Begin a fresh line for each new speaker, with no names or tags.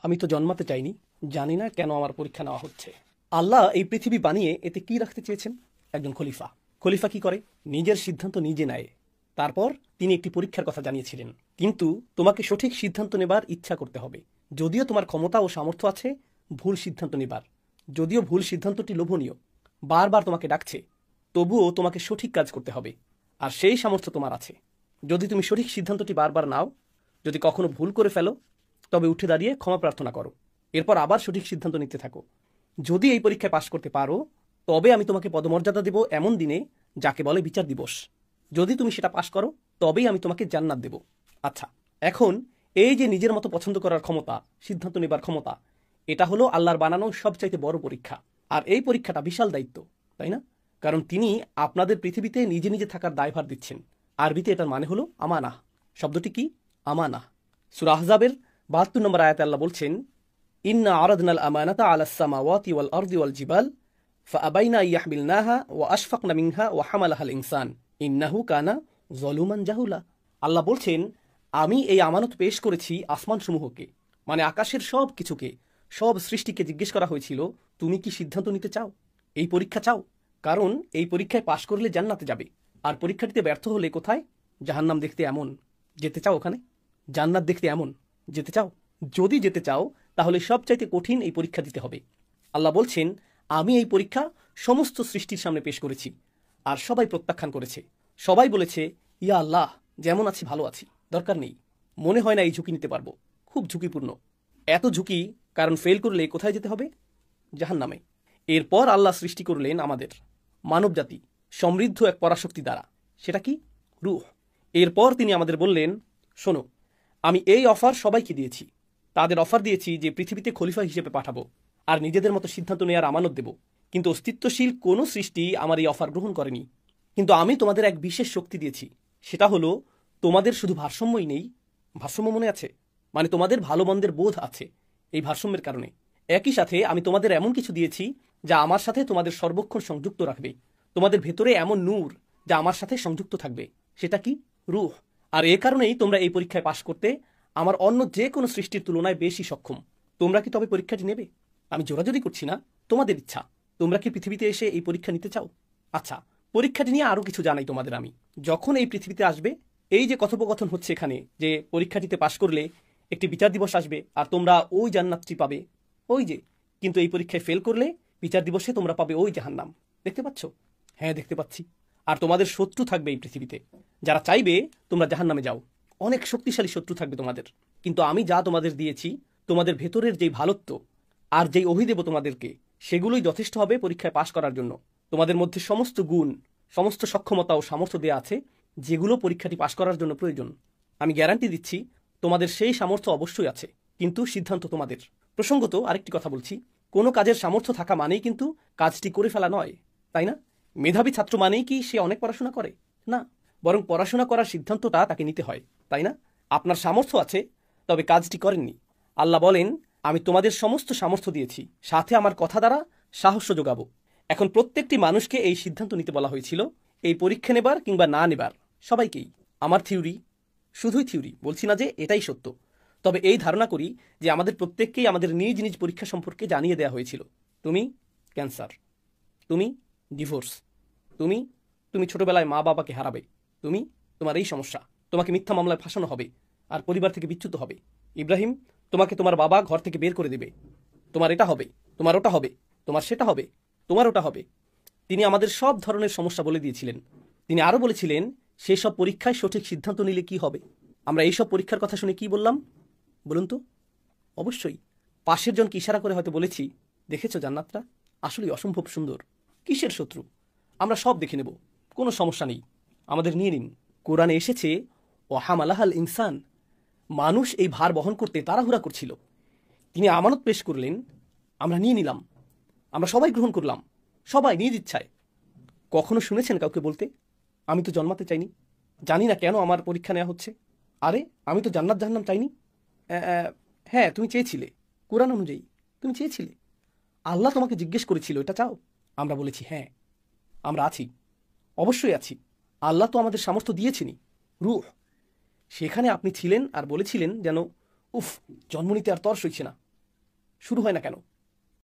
আমি তো জন্মাতে চাইনি, জানি না কেন আমার পরীক্ষা নেওয়া হচ্ছে। আল্লাহ এই পৃথিবী বানিয়ে এতে কি রাখতে চেয়েছেন? একজন খলিফা। খলিফা কি করে? নিজের সিদ্ধান্ত নিজে নেয়। তারপর তিনি একটি পরীক্ষার কথা জানিয়েছিলেন, কিন্তু তোমাকে সঠিক সিদ্ধান্ত নেবার ইচ্ছা করতে হবে। যদিও তোমার ক্ষমতা ও সামর্থ্য আছে ভুল সিদ্ধান্ত নেবার, যদিও ভুল সিদ্ধান্তটি লোভনীয়, বারবার তোমাকে ডাকছে, তবুও তোমাকে সঠিক কাজ করতে হবে। আর সেই সামর্থ্য তোমার আছে। যদি তুমি সঠিক সিদ্ধান্তটি বারবার নাও, যদি কখনো ভুল করে ফেলো, তবে উঠে দাঁড়িয়ে ক্ষমা প্রার্থনা করো, এরপর আবার সঠিক সিদ্ধান্ত নিতে থাকো। যদি এই পরীক্ষায় পাশ করতে পারো, তবে আমি তোমাকে পদমর্যাদা দেব এমন দিনে যাকে বলে বিচার দিবস। যদি তুমি সেটা পাশ করো, তবেই আমি তোমাকে জান্নাত দেব। আচ্ছা, এখন এই যে নিজের মতো পছন্দ করার ক্ষমতা, সিদ্ধান্ত নেবার ক্ষমতা, এটা হলো আল্লাহর বানানো সবচাইতে বড় পরীক্ষা। আর এই পরীক্ষাটা বিশাল দায়িত্ব, তাই না? কারণ তিনি আপনাদের পৃথিবীতে নিজে নিজে থাকার দায়ভার দিচ্ছেন। আরবিতে এটার মানে হলো আমানাহ। শব্দটি কি? আমানাহ। সূরা আহজাবের ৭২ নম্বর আয়াতে আল্লাহ বলছেন, ইন্না আরাদনাল আমানাতা আলাস সামাওয়াতি ওয়াল আরদি ওয়াল জিবাল ফাআবাইনা ইয়াহমিলনাহা ওয়া আশফাকনা মিনহা ওয়া হামালাহাল ইনসান ইন্নাহু কানা যলুমান জাহুলা। আল্লাহ বলছেন, আমি এই আমানত পেশ করেছি আসমানসমূহকে, মানে আকাশের সব কিছুকে, সব সৃষ্টিকে জিজ্ঞেস করা হয়েছিল, তুমি কি সিদ্ধান্ত নিতে চাও? এই পরীক্ষা চাও? কারণ এই পরীক্ষায় পাশ করলে জান্নাতে যাবে, আর পরীক্ষাটিতে ব্যর্থ হলে কোথায়? জাহান্নাম দেখতে এমন, যেতে চাও ওখানে? জান্নাত দেখতে এমন, যেতে চাও? যদি যেতে চাও, তাহলে সবচাইতে কঠিন এই পরীক্ষা দিতে হবে। আল্লাহ বলছেন, আমি এই পরীক্ষা সমস্ত সৃষ্টির সামনে পেশ করেছি, আর সবাই প্রত্যাখ্যান করেছে। সবাই বলেছে, ইয়া আল্লাহ, যেমন আছি ভালো আছি, দরকার নেই, মনে হয় না এই ঝুঁকি নিতে পারবো, খুব ঝুঁকিপূর্ণ। এত ঝুঁকি, কারণ ফেল করলে কোথায় যেতে হবে? জাহান্নামে। এরপর আল্লাহ সৃষ্টি করলেন আমাদের মানবজাতি সমৃদ্ধ এক পরাশক্তি দ্বারা। সেটা কি? রূহ। এরপর তিনি আমাদের বললেন, শোনো, আমি এই অফার সবাইকে দিয়েছি। তাদের অফার দিয়েছি যে পৃথিবীতে খলিফা হিসেবে পাঠাবো, আর নিজেদের মতো সিদ্ধান্ত নেওয়ার আমানত দেব। কিন্তু অস্তিত্বশীল কোনো সৃষ্টি আমার এই অফার গ্রহণ করেনি। কিন্তু আমি তোমাদের এক বিশেষ শক্তি দিয়েছি, সেটা হলো তোমাদের শুধু ভারসাম্যই নেই, ভারসাম্য মনে আছে, মানে তোমাদের ভালো মন্দের বোধ আছে এই ভারসাম্যের কারণে। একই সাথে আমি তোমাদের এমন কিছু দিয়েছি যা আমার সাথে তোমাদের সর্বক্ষণ সংযুক্ত রাখবে। তোমাদের ভেতরে এমন নূর যা আমার সাথে সংযুক্ত থাকবে। সেটা কি? রূহ। আর এ কারণেই তোমরা এই পরীক্ষায় পাশ করতে আমার অন্য যে কোনো সৃষ্টির তুলনায় বেশি সক্ষম। তোমরা কি তবে পরীক্ষাটি নেবে? আমি জোরাজোরি করছি না, তোমাদের ইচ্ছা। তোমরা কি পৃথিবীতে এসে এই পরীক্ষা নিতে চাও? আচ্ছা, পরীক্ষাটি নিয়ে আরও কিছু জানাই তোমাদের আমি। যখন এই পৃথিবীতে আসবে, এই যে কথোপকথন হচ্ছে এখানে, যে পরীক্ষাটিতে পাশ করলে একটি বিচার দিবস আসবে আর তোমরা ওই জান্নাতটি পাবে, ওই যে, কিন্তু এই পরীক্ষায় ফেল করলে বিচার দিবসে তোমরা পাবে ওই জাহান্নাম। দেখতে পাচ্ছ? হ্যাঁ, দেখতে পাচ্ছি। আর তোমাদের শত্রু থাকবে এই পৃথিবীতে, যারা চাইবে তোমরা জাহান্নামে যাও। অনেক শক্তিশালী শত্রু থাকবে তোমাদের। কিন্তু আমি যা তোমাদের দিয়েছি, তোমাদের ভেতরের যেই ভালোত্ব আর যেই অভিদেব তোমাদেরকে, সেগুলোই যথেষ্ট হবে পরীক্ষায় পাশ করার জন্য। তোমাদের মধ্যে সমস্ত গুণ, সমস্ত সক্ষমতা ও সামর্থ্য দেওয়া আছে, যেগুলো পরীক্ষাটি পাশ করার জন্য প্রয়োজন। আমি গ্যারান্টি দিচ্ছি, তোমাদের সেই সামর্থ্য অবশ্যই আছে, কিন্তু সিদ্ধান্ত তোমাদের। প্রসঙ্গত আরেকটি কথা বলছি, কোনো কাজের সামর্থ্য থাকা মানেই কিন্তু কাজটি করে ফেলা নয়, তাই না? মেধাবী ছাত্র মানেই কি সে অনেক পড়াশোনা করে? না, বরং পড়াশোনা করার সিদ্ধান্তটা তাকে নিতে হয়, তাই না? আপনার সামর্থ্য আছে, তবে কাজটি করেননি। আল্লাহ বলেন, আমি তোমাদের সমস্ত সামর্থ্য দিয়েছি, সাথে আমার কথা দ্বারা সাহস যোগাবো। এখন প্রত্যেকটি মানুষকে এই সিদ্ধান্ত নিতে বলা হয়েছিল, এই পরীক্ষা নেবার কিংবা না নেবার, সবাইকেই। আমার থিওরি, শুধুই থিওরি, বলছি না যে এটাই সত্য, তবে এই ধারণা করি যে আমাদের প্রত্যেককেই আমাদের নিজ নিজ পরীক্ষা সম্পর্কে জানিয়ে দেওয়া হয়েছিল। তুমি ক্যান্সার, তুমি ডিভোর্স, তুমি তুমি ছোটবেলায় মা বাবাকে হারাবে, তুমি তোমার এই সমস্যা, তোমাকে মিথ্যা মামলায় ফাঁসানো হবে আর পরিবার থেকে বিচ্যুত হবে। ইব্রাহিম, তোমাকে তোমার বাবা ঘর থেকে বের করে দেবে, তোমার এটা হবে, তোমার ওটা হবে, তোমার সেটা হবে, তোমার ওটা হবে। তিনি আমাদের সব ধরনের সমস্যা বলে দিয়েছিলেন। তিনি আরও বলেছিলেন, সেই সব পরীক্ষায় সঠিক সিদ্ধান্ত নিলে কি হবে। আমরা এইসব পরীক্ষার কথা শুনে কি বললাম বলুন তো? অবশ্যই পাশের জনকে ইশারা করে হয়তো বলেছি, দেখেছো জান্নাতটা আসলেই অসম্ভব সুন্দর। কিসের শত্রু? আমরা সব দেখে নেব, কোনো সমস্যা নেই, আমাদের নিয়ে নিন। কোরআনে এসেছে, ওয়াহামালাহাল ইনসান, মানুষ এই ভার বহন করতে তাড়াহুড়া করছিল। তিনি আমানত পেশ করলেন, আমরা নিয়ে নিলাম, আমরা সবাই গ্রহণ করলাম, সবাই নিজ ইচ্ছায়। কখনো শুনেছেন কাউকে বলতে, আমি তো জন্মাতে চাইনি, জানি না কেন আমার পরীক্ষা নেওয়া হচ্ছে? আরে, আমি তো জান্নাত জাহান্নাম চাইনি। হ্যাঁ, তুমি চেয়েছিলে, কোরআন অনুযায়ী তুমি চেয়েছিলে। আল্লাহ তোমাকে জিজ্ঞেস করেছিল, এটা চাও? আমরা বলেছি হ্যাঁ, আমরা আছি, অবশ্যই আছি। আল্লাহ তো আমাদের সামর্থ্য দিয়েছেনই, রূহ। সেখানে আপনি ছিলেন আর বলেছিলেন যেন, উফ, জন্ম নিতে আর তর সইছে না, শুরু হয় না কেন?